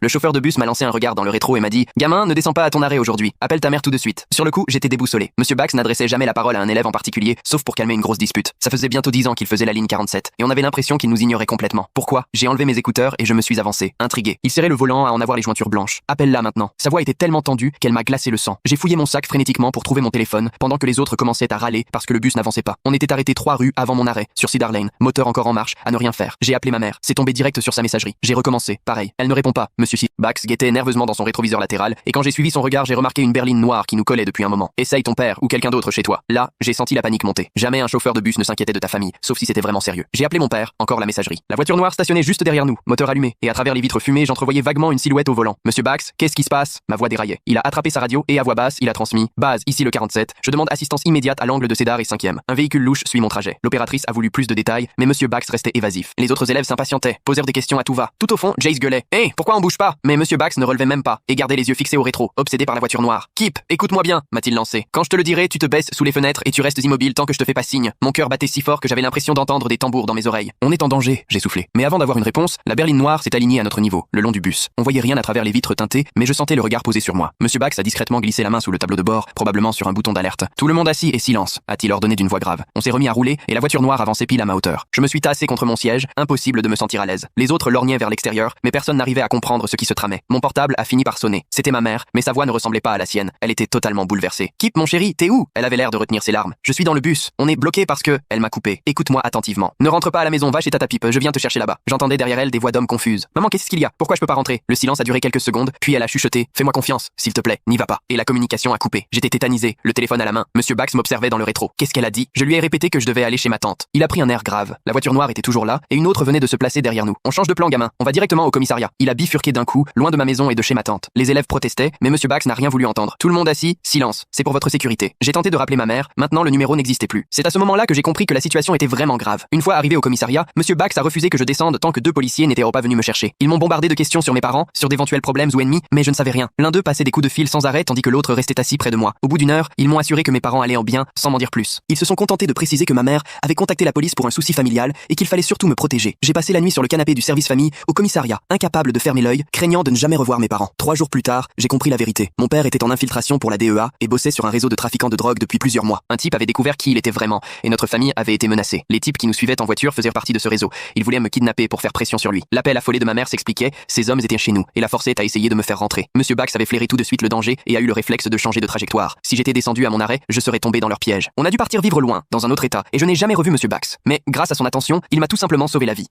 Le chauffeur de bus m'a lancé un regard dans le rétro et m'a dit « Gamin, ne descends pas à ton arrêt aujourd'hui. Appelle ta mère tout de suite. » Sur le coup, j'étais déboussolé. Monsieur Bax n'adressait jamais la parole à un élève en particulier, sauf pour calmer une grosse dispute. Ça faisait bientôt 10 ans qu'il faisait la ligne 47, et on avait l'impression qu'il nous ignorait complètement. Pourquoi? J'ai enlevé mes écouteurs et je me suis avancé, intrigué. Il serrait le volant à en avoir les jointures blanches. Appelle-la maintenant. Sa voix était tellement tendue qu'elle m'a glacé le sang. J'ai fouillé mon sac frénétiquement pour trouver mon téléphone, pendant que les autres commençaient à râler parce que le bus n'avançait pas. On était arrêté 3 rues avant mon arrêt, sur Cedar Lane, moteur encore en marche, à ne rien faire. J'ai appelé ma mère. C'est tombé direct sur sa messagerie. J'ai recommencé. Pareil. Elle ne répond pas. Monsieur Bax guettait nerveusement dans son rétroviseur latéral, et quand j'ai suivi son regard, j'ai remarqué une berline noire qui nous collait depuis un moment. Essaye ton père ou quelqu'un d'autre chez toi. Là, j'ai senti la panique monter. Jamais un chauffeur de bus ne s'inquiétait de ta famille, sauf si c'était vraiment sérieux. J'ai appelé mon père, encore la messagerie. La voiture noire stationnait juste derrière nous, moteur allumé, et à travers les vitres fumées, j'entrevoyais vaguement une silhouette au volant. Monsieur Bax, qu'est-ce qui se passe? Ma voix déraillait. Il a attrapé sa radio et à voix basse, il a transmis: Base, ici le 47. Je demande assistance immédiate à l'angle de Cedar et 5e. Un véhicule louche suit mon trajet. L'opératrice a voulu plus de détails, mais monsieur Bax restait évasif. Les autres élèves s'impatientaient, posèrent des questions à tout va. Tout au fond, Jace gueulait: Hé, pourquoi on bouge pas? Mais monsieur Bax ne relevait même pas et gardait les yeux fixés au rétro, obsédé par la voiture noire. Kip, écoute-moi bien, m'a-t-il lancé. Quand je te le dirai, tu te baisses sous les fenêtres et tu restes immobile tant que je te fais pas signe. Mon cœur battait si fort que j'avais l'impression d'entendre des tambours dans mes oreilles. On est en danger, j'ai soufflé. Mais avant d'avoir une réponse, la berline noire s'est alignée à notre niveau, le long du bus. On voyait rien à travers les vitres teintées, mais je sentais le regard posé sur moi. Monsieur Bax a discrètement glissé la main sous le tableau de bord, probablement sur un bouton d'alerte. Tout le monde assis et silence, a-t-il ordonné d'une voix grave. On s'est remis à rouler et la voiture noire avançait pile à ma hauteur. Je me suis tassé contre mon siège, impossible de me sentir à l'aise. Les autres lorgnaient vers l'extérieur, mais personne n'arrivait à comprendre ce qui se tramait. Mon portable a fini par sonner. C'était ma mère, mais sa voix ne ressemblait pas à la sienne. Elle était totalement bouleversée. Kip, mon chéri, t'es où? Elle avait l'air de retenir ses larmes. Je suis dans le bus. On est bloqué parce que... Elle m'a coupé. Écoute-moi attentivement. Ne rentre pas à la maison, va chez Tata Pipe, je viens te chercher là-bas. J'entendais derrière elle des voix d'hommes confuses. Maman, qu'est-ce qu'il y a? Pourquoi je peux pas rentrer? Le silence a duré quelques secondes, puis elle a chuchoté: Fais-moi confiance, s'il te plaît, n'y va pas. Et la communication a coupé. J'étais tétanisé, le téléphone à la main. Monsieur Bax m'observait dans le rétro. Qu'est-ce qu'elle a dit? Je lui ai répété que je devais aller chez ma tante. Il a pris un air grave. La voiture noire était toujours là, et une autre venait de se placer derrière nous. On change de plan, gamin. On va directement au commissariat. Il a bifurqué d'un coup, loin de ma maison et de chez ma tante. Les élèves protestaient, mais monsieur Bax n'a rien voulu entendre. Tout le monde assis, silence. C'est pour votre sécurité. J'ai tenté de rappeler ma mère, maintenant le numéro n'existait plus. C'est à ce moment-là que j'ai compris que la situation était vraiment grave. Une fois arrivé au commissariat, monsieur Bax a refusé que je descende tant que 2 policiers n'étaient pas venus me chercher. Ils m'ont bombardé de questions sur mes parents, sur d'éventuels problèmes ou ennemis, mais je ne savais rien. L'un d'eux passait des coups de fil sans arrêt tandis que l'autre restait assis près de moi. Au bout d'une heure, ils m'ont assuré que mes parents allaient en bien, sans m'en dire plus. Ils se sont contentés de préciser que ma mère avait contacté la police pour un souci familial et qu'il fallait surtout me protéger. J'ai passé la nuit sur le canapé du service famille au commissariat, incapable de fermer l'œil, craignant de ne jamais revoir mes parents. 3 jours plus tard, j'ai compris la vérité. Mon père était en infiltration pour la DEA et bossait sur un réseau de trafiquants de drogue depuis plusieurs mois. Un type avait découvert qui il était vraiment et notre famille avait été menacée. Les types qui nous suivaient en voiture faisaient partie de ce réseau. Ils voulaient me kidnapper pour faire pression sur lui. L'appel affolé de ma mère s'expliquait: ces hommes étaient chez nous et la forçait à essayer de me faire rentrer. Monsieur Bax avait flairé tout de suite le danger et a eu le réflexe de changer de trajectoire. Si j'étais descendu à mon arrêt, je serais tombé dans leur piège. On a dû partir vivre loin, dans un autre état, et je n'ai jamais revu monsieur Bax. Mais grâce à son attention, il m'a tout simplement sauvé la vie.